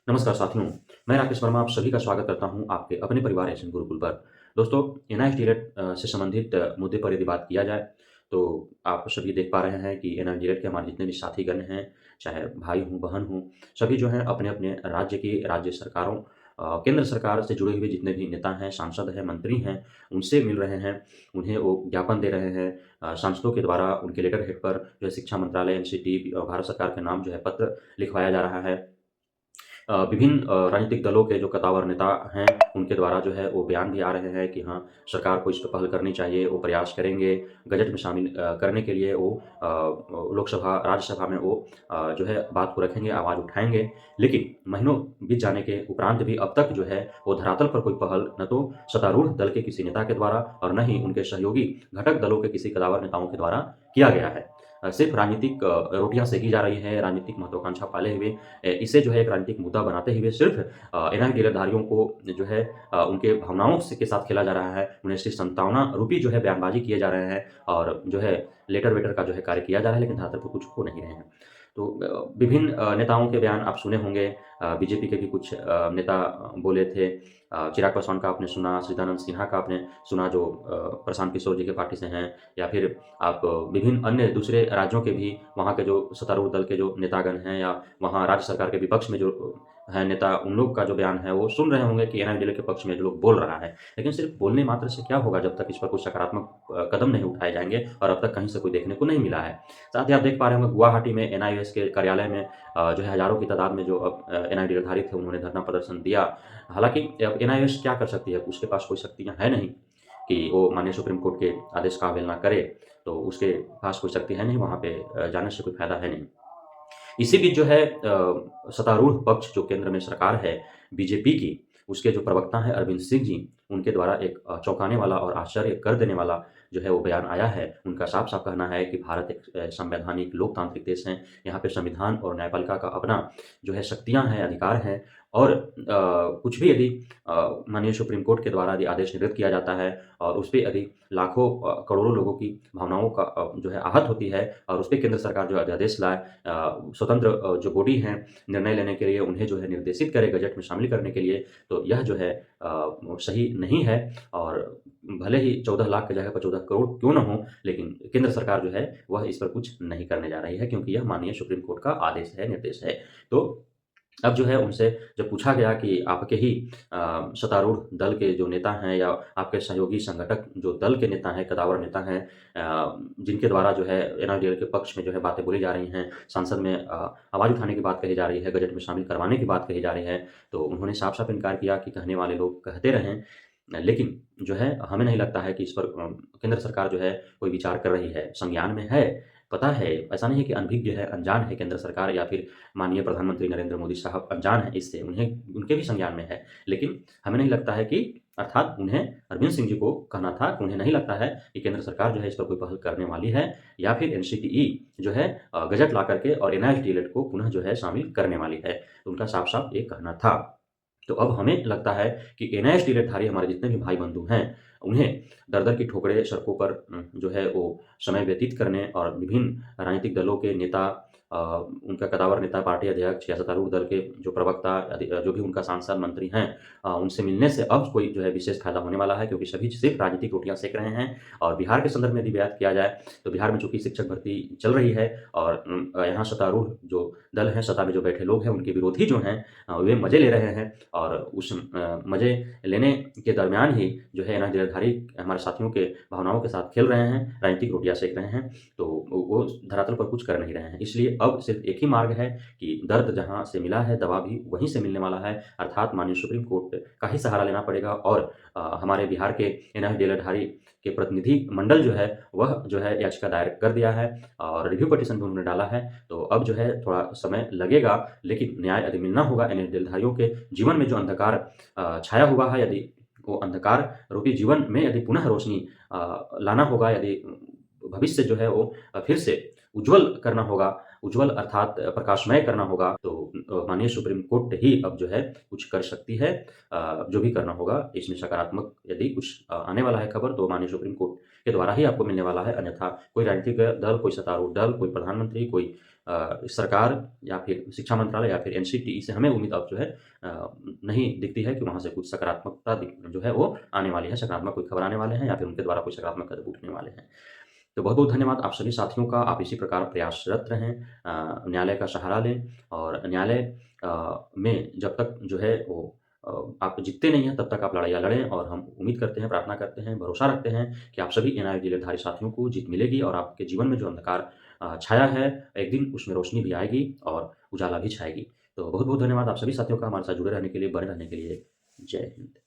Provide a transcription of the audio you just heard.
नमस्कार साथियों, मैं राकेश वर्मा आप सभी का स्वागत करता हूं आपके अपने परिवार एशियन गुरुकुल पर। दोस्तों, एनआईएस डीएलएड से संबंधित मुद्दे पर यदि बात किया जाए, तो आप सभी देख पा रहे हैं कि एनआईएस डीएलएड के हमारे जितने भी साथीगण हैं, चाहे भाई हों, बहन हों, सभी जो हैं अपने-अपने राज्य की राज्य सरकारों केंद्र सरकार से जुड़े हुए जितने भी नेता हैं, सांसद हैं, मंत्री हैं, उनसे मिल रहे हैं, उन्हें वो ज्ञापन दे रहे हैं। सांसदों के द्वारा उनके लेटर हेड पर जो है शिक्षा मंत्रालय, एनसीटी भारत सरकार के नाम जो है पत्र लिखवाया जा रहा है। विभिन्न राजनीतिक दलों के जो कद्दावर नेता हैं, उनके द्वारा जो है वो बयान भी आ रहे हैं कि हाँ, सरकार को इस पे पहल करनी चाहिए, वो प्रयास करेंगे। बजट में शामिल करने के लिए वो लोकसभा, राज्यसभा में वो जो है बात को रखेंगे, आवाज़ उठाएँगे। लेकिन महीनों बीत जाने के उपरांत भी अब तक जो है वो धरातल पर कोई पहल न तो सत्तारूढ़ दल के किसी नेता के द्वारा और न ही उनके सहयोगी घटक दलों के किसी कद्दावर नेताओं के द्वारा किया गया है। सिर्फ़ राजनीतिक रोटियाँ सेकी जा रही हैं, राजनीतिक महत्वाकांक्षा पाले हुए इसे जो है एक राजनीतिक मुद्दा बनाते हुए सिर्फ़ एनआईटी गिरफ्तारियों को जो है उनके भावनाओं से के साथ खेला जा रहा है। उन्हें सिर्फ़ संतावना रूपी जो है बयानबाज़ी किए जा रहे हैं और जो है लेटर-वेटर का जो है कार्य किया जा रहा है, लेकिन धरातल पर कुछ हो नहीं रहे हैं। तो विभिन्न नेताओं के बयान आप सुने होंगे। बीजेपी के भी कुछ नेता बोले थे। चिराग पासवान का आपने सुना, सीतानंद सिन्हा का आपने सुना जो प्रशांत किशोर जी के पार्टी से हैं, या फिर आप विभिन्न अन्य दूसरे राज्यों के भी वहाँ के जो सत्तारूढ़ दल के जो नेतागण हैं, या वहाँ राज्य सरकार के विपक्ष में जो हैं नेता, उन लोग का जो बयान है वो सुन रहे होंगे कि एनआईडीएल के पक्ष में जो लोग बोल रहा है। लेकिन सिर्फ़ बोलने मात्र से क्या होगा जब तक इस पर कोई सकारात्मक कदम नहीं उठाए जाएँगे, और अब तक कहीं से कोई देखने को नहीं मिला है। साथ ही आप देख पा रहे होंगे गुवाहाटी में एनआईओएस के कार्यालय में जो है हज़ारों की तादाद में जो अब एनआईडीएल-धारी थे, उन्होंने धरना प्रदर्शन दिया। हालाँकि अब एनआईओएस क्या कर सकती है? उसके पास कोई शक्तियाँ है नहीं कि वो माननीय सुप्रीम कोर्ट के आदेश का अवहेलना करे, तो उसके पास कोई शक्ति है नहीं, वहाँ पे जाने से कोई फ़ायदा है नहीं। इसी बीच जो है सत्तारूढ़ पक्ष जो केंद्र में सरकार है बीजेपी की, उसके जो प्रवक्ता हैं अरविंद सिंह जी, उनके द्वारा एक चौंकाने वाला और आश्चर्य कर देने वाला जो है वो बयान आया है। उनका साफ-साफ कहना है कि भारत एक संवैधानिक लोकतांत्रिक देश है। यहाँ पे संविधान और न्यायपालिका का अपना जो है शक्तियाँ हैं, अधिकार हैं, और कुछ भी यदि माननीय सुप्रीम कोर्ट के द्वारा यदि आदेश निर्गत किया जाता है और उस पे यदि लाखों करोड़ों लोगों की भावनाओं का जो है आहत होती है, और उस पे केंद्र सरकार जो अध्यादेश लाए, स्वतंत्र जो बॉडी हैं निर्णय लेने के लिए, उन्हें जो है निर्देशित करे बजट में शामिल करने के लिए, तो यह जो है सही नहीं है। और भले ही 14 लाख की जगह पर 14 करोड़ क्यों ना हो, लेकिन केंद्र सरकार जो है वह इस पर कुछ नहीं करने जा रही है, क्योंकि यह माननीय सुप्रीम कोर्ट का आदेश है, निर्देश है। तो अब जो है उनसे जब पूछा गया कि आपके ही सत्तारूढ़ दल के जो नेता हैं, या आपके सहयोगी संगठक जो दल के नेता हैं, कद्दावर नेता हैं, जिनके द्वारा जो है एनआरडीएल के पक्ष में जो है बातें बोली जा रही हैं, संसद में आवाज़ उठाने की बात कही जा रही है, बजट में शामिल करवाने की बात कही जा रही है, तो उन्होंने साफ-साफ इनकार किया कि कहने वाले लोग कहते रहें, लेकिन जो है हमें नहीं लगता है कि इस पर केंद्र सरकार जो है कोई विचार कर रही है। संज्ञान में है, पता है, ऐसा नहीं है कि अनभिज्ञ है, अनजान है केंद्र सरकार, या फिर माननीय प्रधानमंत्री नरेंद्र मोदी साहब अनजान हैं इससे, उन्हें उनके भी संज्ञान में है। लेकिन हमें नहीं लगता है कि, अर्थात उन्हें, अरविंद सिंह जी को कहना था कि उन्हें नहीं लगता है कि केंद्र सरकार जो है इस पर कोई पहल करने वाली है, या फिर एनसीटीई जो है गज़ट ला करके और एनआईएस डीएलएड को पुनः जो है शामिल करने वाली है। तो उनका साफ-साफ ये कहना था। तो अब हमें लगता है कि एनआईएस डीएलएड-धारी हमारे जितने भी भाई-बंधु हैं, उन्हें दर-दर की ठोकरें सड़कों पर जो है वो समय व्यतीत करने, और विभिन्न राजनीतिक दलों के नेता, उनका कद्दावर नेता, पार्टी अध्यक्ष या सत्तारूढ़ दल के जो प्रवक्ता, जो भी उनका सांसद, मंत्री हैं, उनसे मिलने से अब कोई जो है विशेष फ़ायदा होने वाला है, क्योंकि सभी सिर्फ़ राजनीतिक रोटियाँ सेक रहे हैं। और बिहार के संदर्भ में यदि बात किया जाए, तो बिहार में चूँकि शिक्षक भर्ती चल रही है, और यहाँ सत्तारूढ़ जो दल हैं, सत्ता में जो बैठे लोग हैं, उनके विरोधी जो हैं वे मज़े ले रहे हैं, और उस मज़े लेने के दरमियान ही जो है एनआईएस डीएलएड-धारी हमारे साथियों के भावनाओं के साथ खेल रहे हैं, राजनीतिक रोटियाँ सेक रहे हैं, तो वो धरातल पर कुछ कर नहीं रहे हैं। इसलिए अब सिर्फ़ एक ही मार्ग है कि दर्द जहाँ से मिला है, दवा भी वहीं से मिलने वाला है, अर्थात माननीय सुप्रीम कोर्ट का ही सहारा लेना पड़ेगा। और हमारे बिहार के एनआईएस डीएलएड-धारी के प्रतिनिधि मंडल जो है, वह जो है याचिका दायर कर दिया है, और रिव्यू पिटीशन भी उन्होंने डाला है। तो अब जो है थोड़ा समय लगेगा, लेकिन न्याय यदि मिलना होगा एनआईएस डीएलएड-धारियों के जीवन में जो अंधकार छाया हुआ है, यदि वो अंधकार रूपी जीवन में यदि पुनः रोशनी लाना होगा, यदि भविष्य जो है वो फिर से उज्ज्वल करना होगा, उज्ज्वल अर्थात प्रकाशमय करना होगा, तो माननीय सुप्रीम कोर्ट ही अब जो है कुछ कर सकती है। जो भी करना होगा इसमें सकारात्मक यदि कुछ आने वाला है खबर, तो माननीय सुप्रीम कोर्ट के द्वारा ही आपको मिलने वाला है, अन्यथा कोई राजनीतिक दल, कोई सत्तारूढ़ दल, कोई प्रधानमंत्री, कोई सरकार या फिर शिक्षा मंत्रालय या फिर एनसीटीई से हमें उम्मीद अब जो है नहीं दिखती है कि वहाँ से कुछ सकारात्मकता जो है वो आने वाली है, सकारात्मक कोई खबर आने वाले हैं या फिर उनके द्वारा कोई सकारात्मक कदम उठने वाले हैं। तो बहुत-बहुत धन्यवाद आप सभी साथियों का, आप इसी प्रकार प्रयासरत रहें, न्यायालय का सहारा लें और न्यायालय में जब तक जो है वो आप जीतते नहीं हैं तब तक आप लड़ाइयाँ लड़ें और हम उम्मीद करते हैं, प्रार्थना करते हैं, भरोसा रखते हैं कि आप सभी एनआईओ जिलेधारी साथियों को जीत मिलेगी और आपके जीवन में जो अंधकार छाया है, एक दिन उसमें रोशनी भी आएगी और उजाला भी छाएगी। तो बहुत-बहुत धन्यवाद आप सभी साथियों का हमारे साथ जुड़े रहने के लिए, बने रहने के लिए। जय हिंद।